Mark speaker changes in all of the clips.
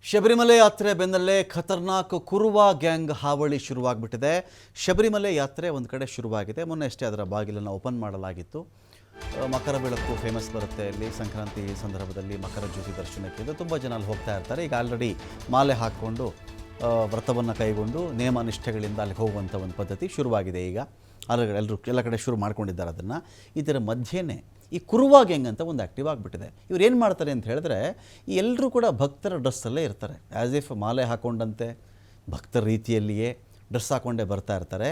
Speaker 1: ಶಬರಿಮಲೆ ಯಾತ್ರೆ ಬೆನ್ನಲ್ಲೇ ಖತರ್ನಾಕ್ ಕುರುವ ಗ್ಯಾಂಗ್ ಹಾವಳಿ ಶುರುವಾಗ್ಬಿಟ್ಟಿದೆ. ಶಬರಿಮಲೆ ಯಾತ್ರೆ ಒಂದು ಕಡೆ ಶುರುವಾಗಿದೆ. ಮೊನ್ನೆ ಅಷ್ಟೇ ಅದರ ಬಾಗಿಲನ್ನು ಓಪನ್ ಮಾಡಲಾಗಿತ್ತು. ಮಕರ ಬೆಳಕು ಫೇಮಸ್ ಬರುತ್ತೆ ಇಲ್ಲಿ. ಸಂಕ್ರಾಂತಿ ಸಂದರ್ಭದಲ್ಲಿ ಮಕರ ಜ್ಯೋತಿ ದರ್ಶನಕ್ಕೆ ಇದು ತುಂಬ ಜನ ಅಲ್ಲಿ ಹೋಗ್ತಾ ಇರ್ತಾರೆ. ಈಗ ಆಲ್ರೆಡಿ ಮಾಲೆ ಹಾಕ್ಕೊಂಡು ವ್ರತವನ್ನು ಕೈಗೊಂಡು ನೇಮ ನಿಷ್ಠೆಗಳಿಂದ ಅಲ್ಲಿಗೆ ಹೋಗುವಂಥ ಒಂದು ಪದ್ಧತಿ ಶುರುವಾಗಿದೆ. ಈಗ ಎಲ್ಲ ಕಡೆ ಶುರು ಮಾಡ್ಕೊಂಡಿದ್ದಾರೆ ಅದನ್ನು. ಇದರ ಮಧ್ಯೆನೇ ಈ ಕುರುವ ಗ್ಯಾಂಗ್ ಅಂತ ಒಂದು ಆ್ಯಕ್ಟಿವ್ ಆಗಿಬಿಟ್ಟಿದೆ. ಇವ್ರು ಏನು ಮಾಡ್ತಾರೆ ಅಂತ ಹೇಳಿದ್ರೆ, ಈ ಎಲ್ಲರೂ ಕೂಡ ಭಕ್ತರ ಡ್ರೆಸ್ಸಲ್ಲೇ ಇರ್ತಾರೆ. ಆ್ಯಸ್ ಇಫ್ ಮಾಲೆ ಹಾಕ್ಕೊಂಡಂತೆ ಭಕ್ತರ ರೀತಿಯಲ್ಲಿಯೇ ಡ್ರೆಸ್ ಹಾಕ್ಕೊಂಡೇ ಬರ್ತಾ ಇರ್ತಾರೆ.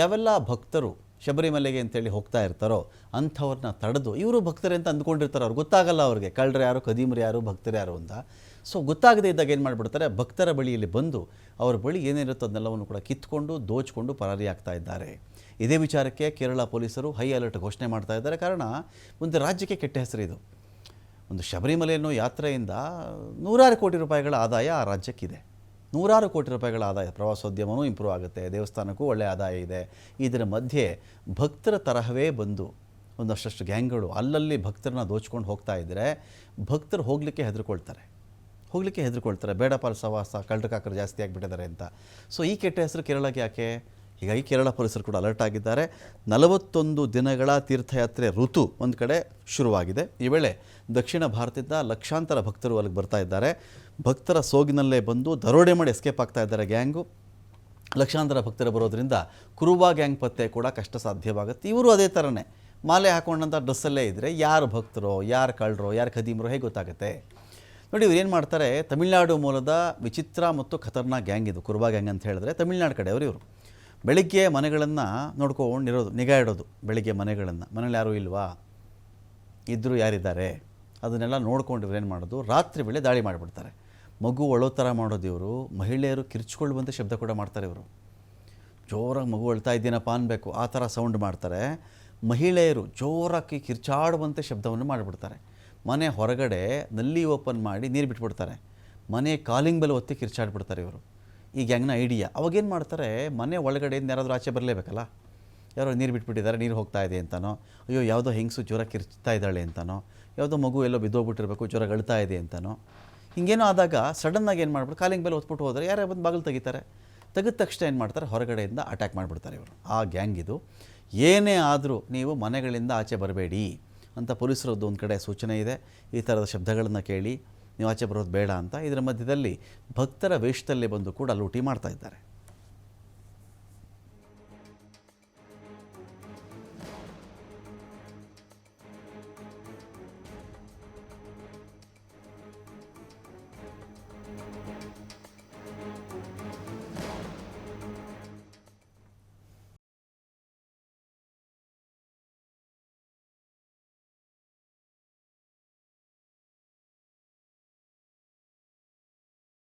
Speaker 1: ಯಾವೆಲ್ಲ ಭಕ್ತರು ಶಬರಿಮಲೆಗೆ ಅಂತೇಳಿ ಹೋಗ್ತಾ ಇರ್ತಾರೋ ಅಂಥವ್ರನ್ನ ತಡೆದು, ಇವರು ಭಕ್ತರೇ ಅಂತ ಅಂದ್ಕೊಂಡಿರ್ತಾರೆ. ಅವ್ರಿಗೆ ಗೊತ್ತಾಗಲ್ಲ, ಅವ್ರಿಗೆ ಕಳ್ಳರು ಯಾರು, ಕದೀಮರು ಯಾರು, ಭಕ್ತರು ಯಾರು ಅಂತ. ಸೊ ಗೊತ್ತಾಗದೇ ಇದ್ದಾಗ ಏನು ಮಾಡಿಬಿಡ್ತಾರೆ, ಭಕ್ತರ ಬಳಿಯಲ್ಲಿ ಬಂದು ಅವ್ರ ಬಳಿ ಏನಿರುತ್ತೋ ಅದನ್ನೆಲ್ಲವನ್ನು ಕೂಡ ಕಿತ್ಕೊಂಡು ದೋಚಿಕೊಂಡು ಪರಾರಿ ಆಗ್ತಾ ಇದ್ದಾರೆ. ಇದೇ ವಿಚಾರಕ್ಕೆ ಕೇರಳ ಪೊಲೀಸರು ಹೈ ಅಲರ್ಟ್ ಘೋಷಣೆ ಮಾಡ್ತಾ ಇದ್ದಾರೆ. ಕಾರಣ ಒಂದು ರಾಜ್ಯಕ್ಕೆ ಕೆಟ್ಟ ಹೆಸರು ಇದು. ಒಂದು ಶಬರಿಮಲೆ ಅನ್ನೋ ಯಾತ್ರೆಯಿಂದ ನೂರಾರು ಕೋಟಿ ರೂಪಾಯಿಗಳ ಆದಾಯ ಆ ರಾಜ್ಯಕ್ಕಿದೆ. ನೂರಾರು ಕೋಟಿ ರೂಪಾಯಿಗಳ ಆದಾಯ. ಪ್ರವಾಸೋದ್ಯಮವೂ ಇಂಪ್ರೂವ್ ಆಗುತ್ತೆ, ದೇವಸ್ಥಾನಕ್ಕೂ ಒಳ್ಳೆಯ ಆದಾಯ ಇದೆ. ಇದರ ಮಧ್ಯೆ ಭಕ್ತರ ತರಹವೇ ಬಂದು ಒಂದಷ್ಟು ಗ್ಯಾಂಗ್ಗಳು ಅಲ್ಲಲ್ಲಿ ಭಕ್ತರನ್ನ ದೋಚ್ಕೊಂಡು ಹೋಗ್ತಾ ಇದ್ದರೆ ಭಕ್ತರು ಹೋಗಲಿಕ್ಕೆ ಹೆದರ್ಕೊಳ್ತಾರೆ. ಬೇಡಪ್ಪ ಸವಾಸ, ಕಳ್ಳಕಾಕರು ಜಾಸ್ತಿ ಆಗಿಬಿಟ್ಟಿದ್ದಾರೆ ಅಂತ. ಸೊ ಈ ಕೆಟ್ಟ ಹೆಸರು ಕೇರಳಕ್ಕೆ ಯಾಕೆ? ಹೀಗಾಗಿ ಕೇರಳ ಪೊಲೀಸರು ಕೂಡ ಅಲರ್ಟ್ ಆಗಿದ್ದಾರೆ. 41 ದಿನಗಳ ತೀರ್ಥಯಾತ್ರೆ ಋತು ಒಂದು ಕಡೆ ಶುರುವಾಗಿದೆ. ಈ ವೇಳೆ ದಕ್ಷಿಣ ಭಾರತದಿಂದ ಲಕ್ಷಾಂತರ ಭಕ್ತರು ಅಲ್ಲಿಗೆ ಬರ್ತಾ ಇದ್ದಾರೆ. ಭಕ್ತರ ಸೋಗಿನಲ್ಲೇ ಬಂದು ದರೋಡೆ ಮಾಡಿ ಎಸ್ಕೇಪ್ ಆಗ್ತಾ ಇದ್ದಾರೆ ಗ್ಯಾಂಗು. ಲಕ್ಷಾಂತರ ಭಕ್ತರು ಬರೋದ್ರಿಂದ ಕುರುವ ಗ್ಯಾಂಗ್ ಪತ್ತೆ ಕೂಡ ಕಷ್ಟ ಸಾಧ್ಯವಾಗುತ್ತೆ. ಇವರು ಅದೇ ಥರನೇ ಮಾಲೆ ಹಾಕೊಂಡಂಥ ಡ್ರೆಸ್ಸಲ್ಲೇ ಇದ್ದರೆ ಯಾರು ಭಕ್ತರೋ, ಯಾರು ಕಳ್ಳರೋ, ಯಾರು ಖದೀಮರೋ ಹೇಗೆ ಗೊತ್ತಾಗುತ್ತೆ? ನೋಡಿ, ಇವ್ರು ಏನು ಮಾಡ್ತಾರೆ, ತಮಿಳುನಾಡು ಮೂಲದ ವಿಚಿತ್ರ ಮತ್ತು ಖತರ್ನಾಕ್ ಗ್ಯಾಂಗ್ ಇದು. ಕುರುವ ಗ್ಯಾಂಗ್ ಅಂತ ಹೇಳಿದ್ರೆ ತಮಿಳುನಾಡು ಕಡೆಯವರು. ಇವರು ಬೆಳಿಗ್ಗೆ ಮನೆಗಳನ್ನು ನೋಡ್ಕೊಂಡಿರೋದು, ನಿಗಾ ಇಡೋದು. ಬೆಳಿಗ್ಗೆ ಮನೇಲಿ ಯಾರೂ ಇಲ್ವಾ, ಇದ್ದರೂ ಯಾರಿದ್ದಾರೆ ಅದನ್ನೆಲ್ಲ ನೋಡ್ಕೊಂಡು ಇವ್ರೇನು ಮಾಡೋದು, ರಾತ್ರಿ ವೇಳೆ ದಾಳಿ ಮಾಡಿಬಿಡ್ತಾರೆ. ಮಗು ಅಳೋ ಥರ ಮಾಡೋದು ಇವರು. ಮಹಿಳೆಯರು ಕಿರ್ಚ್ಕೊಳ್ಳುವಂಥ ಶಬ್ದ ಕೂಡ ಮಾಡ್ತಾರೆ ಇವರು. ಜೋರಾಗಿ ಮಗು ಅಳ್ತಾ ಇದ್ದೀನಪ್ಪ ಅನ್ಬೇಕು, ಆ ಥರ ಸೌಂಡ್ ಮಾಡ್ತಾರೆ. ಮಹಿಳೆಯರು ಜೋರಾಗಿ ಕಿರ್ಚಾಡುವಂಥ ಶಬ್ದವನ್ನು ಮಾಡಿಬಿಡ್ತಾರೆ. ಮನೆ ಹೊರಗಡೆ ನಲ್ಲಿ ಓಪನ್ ಮಾಡಿ ನೀರು ಬಿಟ್ಬಿಡ್ತಾರೆ. ಮನೆ ಕಾಲಿಂಗ್ ಬೆಲ್ ಒತ್ತಿ ಕಿರ್ಚಾಡ್ಬಿಡ್ತಾರೆ ಇವರು. ಈ ಗ್ಯಾಂಗ್ನ ಐಡಿಯಾ. ಅವಾಗೇನು ಮಾಡ್ತಾರೆ, ಮನೆ ಒಳಗಡೆಯಿಂದ ಯಾರಾದರೂ ಆಚೆ ಬರಲೇಬೇಕಲ್ಲ. ಯಾರೋ ನೀರು ಬಿಟ್ಬಿಟ್ಟಿದ್ದಾರೆ, ನೀರು ಹೋಗ್ತಾ ಇದೆ ಅಂತನೋ, ಅಯ್ಯೋ ಯಾವುದೋ ಹೆಂಗಸು ಜ್ವರ ಕಿರ್ಚ್ತಾ ಇದ್ದಾಳೆ ಅಂತನೋ, ಯಾವುದೋ ಮಗು ಎಲ್ಲೋ ಬಿದ್ದೋಗ್ಬಿಟ್ಟಿರ್ಬೇಕು, ಜ್ವರ ಅಳ್ತಾ ಇದೆ ಅಂತನೋ, ಹಿಂಗೇನೋ ಆದಾಗ ಸಡನ್ನಾಗಿ ಏನು ಮಾಡ್ಬಿಟ್ಟು ಕಾಲಿಂಗ್ ಬೆಲ್ ಒತ್ಬಿಟ್ಟು ಹೋದರೆ ಯಾರೇ ಬಂದು ಬಾಗಿಲು ತೆಗಿತಾರೆ. ತೆಗೆದ ತಕ್ಷಣ ಏನು ಮಾಡ್ತಾರೆ, ಹೊರಗಡೆಯಿಂದ ಅಟ್ಯಾಕ್ ಮಾಡಿಬಿಡ್ತಾರೆ ಇವರು. ಆ ಗ್ಯಾಂಗ್ ಇದು. ಏನೇ ಆದರೂ ನೀವು ಮನೆಗಳಿಂದ ಆಚೆ ಬರಬೇಡಿ ಅಂತ ಪೊಲೀಸರದ್ದು ಒಂದು ಕಡೆ ಸೂಚನೆ ಇದೆ. ಈ ಥರದ ಶಬ್ದಗಳನ್ನು ಕೇಳಿ ನೀವು ಆಚೆ ಬರೋದು ಬೇಡ ಅಂತ. ಇದರ ಮಧ್ಯದಲ್ಲಿ ಭಕ್ತರ ವೇಷದಲ್ಲಿ ಬಂದು ಕೂಡ ಲೂಟಿ ಮಾಡ್ತಾ ಇದ್ದಾರೆ.